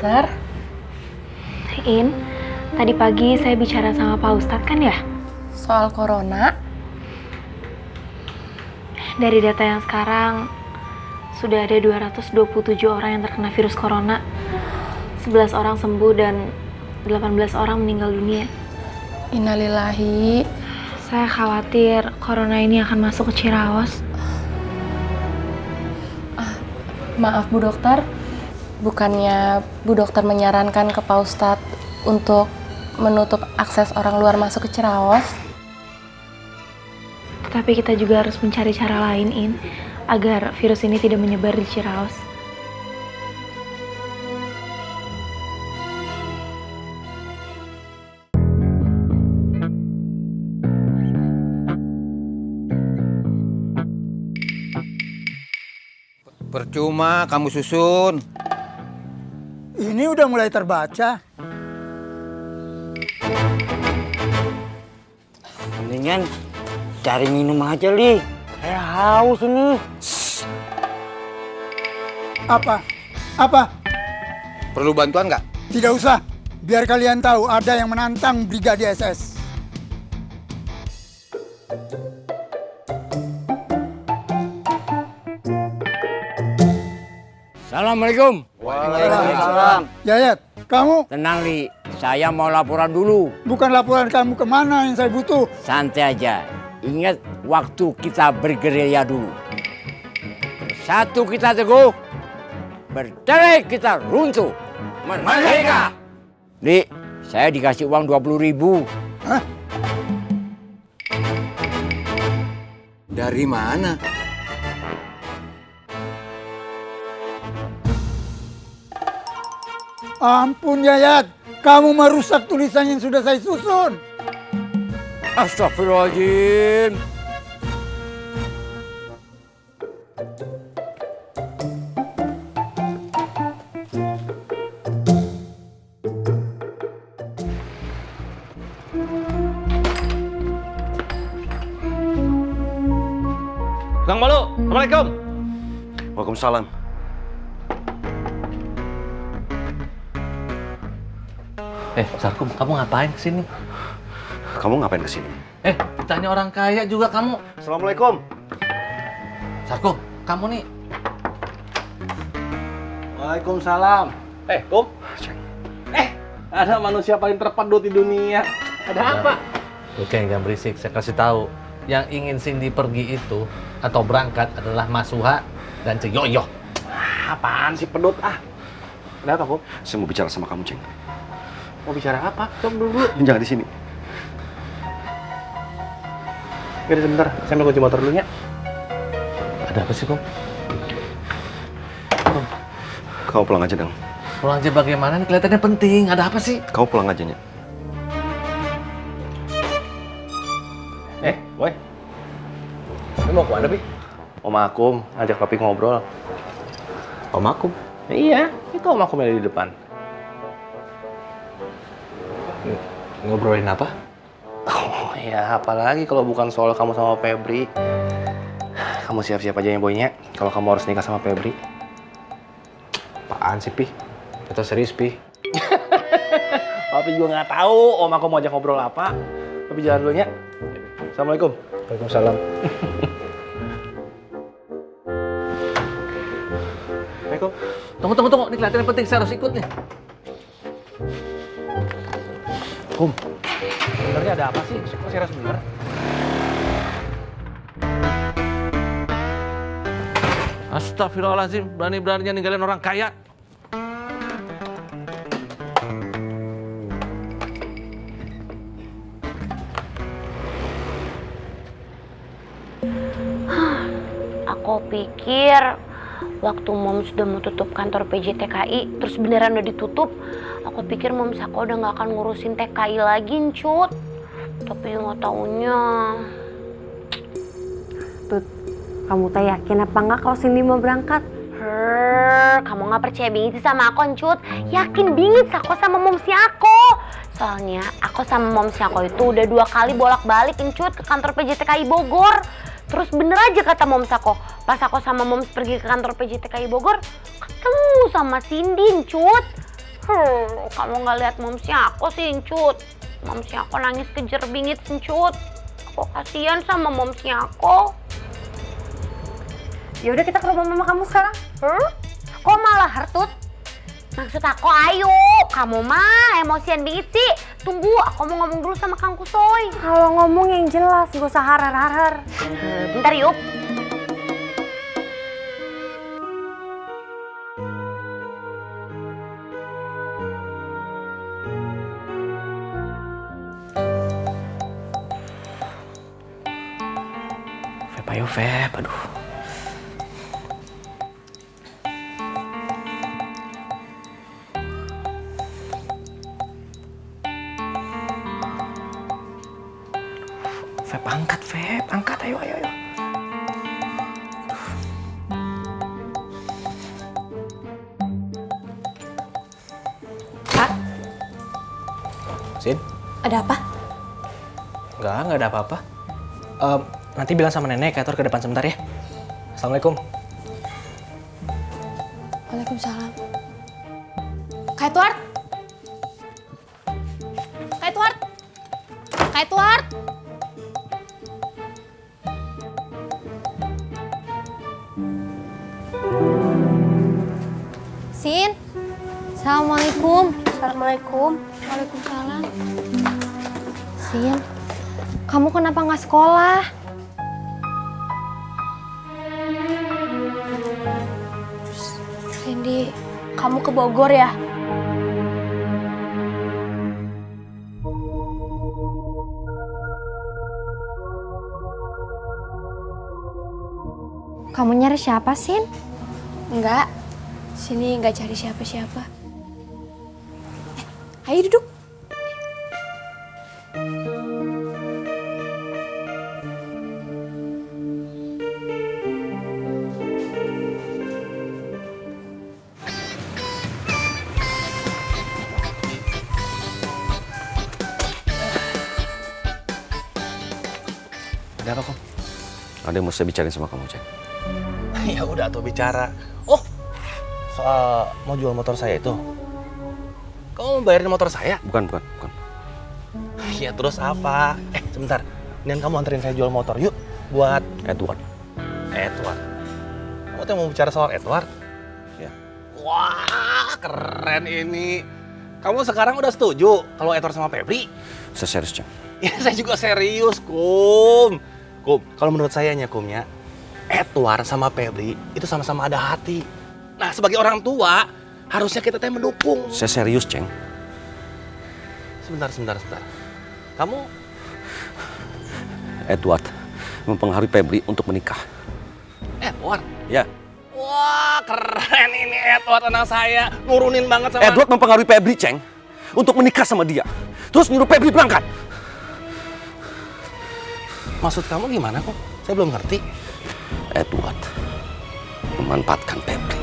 Dokter, tadi pagi saya bicara sama Pak Ustadz kan ya? Soal corona? Dari data yang sekarang, sudah ada 227 orang yang terkena virus corona. 11 orang sembuh dan 18 orang meninggal dunia. Innalillahi. Saya khawatir corona ini akan masuk ke Ciraos. Maaf Bu Dokter, bukannya Bu Dokter menyarankan ke Pak Ustadz untuk menutup akses orang luar masuk ke Ciraos? Tapi kita juga harus mencari cara lain, agar virus ini tidak menyebar di Ciraos. Percuma kamu susun. Ini udah mulai terbaca. Mendingan cari minum aja, Li. Saya haus ini. Apa? Perlu bantuan nggak? Tidak usah. Biar kalian tahu ada yang menantang Brigade SS. Assalamualaikum. Waalaikumsalam. Yayat, kamu Tenang, Li. Saya mau laporan dulu. bukan laporan kamu kemana yang saya butuh. Santai aja. Ingat waktu kita bergerilya dulu. Bersatu kita teguh. Bercerai kita runtuh. Merdeka! Li, saya dikasih uang 20.000. Hah? Dari mana? Ampun Yayat, kamu merusak tulisan yang sudah saya susun. Astagfirullahaladzim. Kang Malu, Assalamualaikum. Waalaikumsalam. Sarkum, kamu ngapain kesini? Kamu ngapain kesini? Ditanya orang kaya juga kamu. Assalamualaikum. Sarkum, kamu nih. Waalaikumsalam. Kum. Ada manusia paling terpedut di dunia. Ada apa? Oke, jangan berisik. Saya kasih tahu. Yang ingin Cindy pergi itu atau berangkat adalah Mas Suha dan Ceyoyo. Apaan sih pedut? Ada apa, Kum? Saya mau bicara sama kamu, Ceng. Mau bicara apa? Coba dulu. Jangan di sini. Oke, sebentar. Saya mau kunci motor dulu ya. Ada apa sih, Kum? Kau pulang aja, Dang. Pulang aja bagaimana? Nih kelihatannya penting. Ada apa sih? Kau pulang aja, Nya. Boy. Lu mau kemana, Pi? Om Akum ajak Papi ngobrol. Om Akum? Iya, itu Om Akum yang ada di depan. Ngobrolin apa? Oh ya, apalagi kalau bukan soal kamu sama Febri. Kamu siap-siap aja ya, Boynya. Kalau kamu harus nikah sama Febri. Apaan sih, Pi? Kita serius, Pi. Papi juga nggak tahu Om Akum mau ajak ngobrol apa. Papi jalan dulu ya. Assalamualaikum. Waalaikumsalam. Assalamualaikum. Tunggu. Ini kelihatannya penting. Saya harus ikut nih. Kum, sebenarnya ada apa sih? Kok serius bener? Astagfirullahaladzim. Berani-beraninya ninggalin orang kaya. Aku pikir waktu Mom sudah mau tutup kantor PJTKI, terus beneran udah ditutup, aku pikir Mom Sako udah gak akan ngurusin TKI lagi, Ncut. Tapi nggak taunya. Tut, kamu tak yakin apa nggak kalau Cindy mau berangkat? Kamu nggak percaya bingit sih sama aku, Ncut? Yakin bingit Sako sama Mom si aku. Soalnya aku sama Mom si aku itu udah 2 kali bolak-balik, Ncut, ke kantor PJTKI Bogor. Terus bener aja kata Moms aku, pas aku sama Moms pergi ke kantor PJTKI Bogor, ketemu sama Cindy, Ncut. Kamu nggak lihat momsi aku sih, Encut. Momsi aku nangis kejer bingit, Encut. Aku kasihan sama momsi aku. Ya udah kita ke rumah mama kamu sekarang. Kok malah hertut? Maksud aku ayo, kamu mah emosian bingit sih. Tunggu, aku mau ngomong dulu sama Kang Kusoy. Kalau ngomong yang jelas, gak usah har-har. Bentar yuk. Feb, ayo Feb, aduh. Feb, angkat, ayo. Pak, Sin? ada apa? Enggak ada apa-apa. Nanti bilang sama nenek, Edward ke depan sebentar ya. Assalamualaikum. Waalaikumsalam. Kak Edward? Kak Edward? Kak Edward? Sin? Assalamualaikum. Assalamualaikum. Waalaikumsalam. Sin, kamu kenapa nggak sekolah? Cindy, kamu ke Bogor ya? Kamu nyari siapa, Sin? Enggak. Sini nggak cari siapa-siapa. Ayo duduk. Ada apa, Kom? Ada yang mau saya bicarain sama kamu, Ceng. Ya udah tuh bicara. Oh, soal mau jual motor saya itu. Kamu mau bayarin motor saya? Bukan. Ya terus apa? Sebentar. Nian kamu anterin saya jual motor yuk. Buat Edward. Kamu tuh mau bicara soal Edward? Ya. Wah, keren ini. Kamu sekarang udah setuju kalau Edward sama Febri? Saya serius, Ceng. Ya saya juga serius, Kum. Kum, kalau menurut saya nya, Kum ya, Edward sama Febri itu sama-sama ada hati. Nah, sebagai orang tua, harusnya kita teh mendukung. Saya serius, Ceng. Sebentar. Kamu Edward mempengaruhi Febri untuk menikah. Edward? Ya. Wah, keren ini Edward anak saya. Nurunin banget sama... Edward mempengaruhi Febri, Ceng, untuk menikah sama dia. Terus nyuruh Febri berangkat. Maksud kamu gimana kok? Saya belum ngerti. Edward memanfaatkan Febri.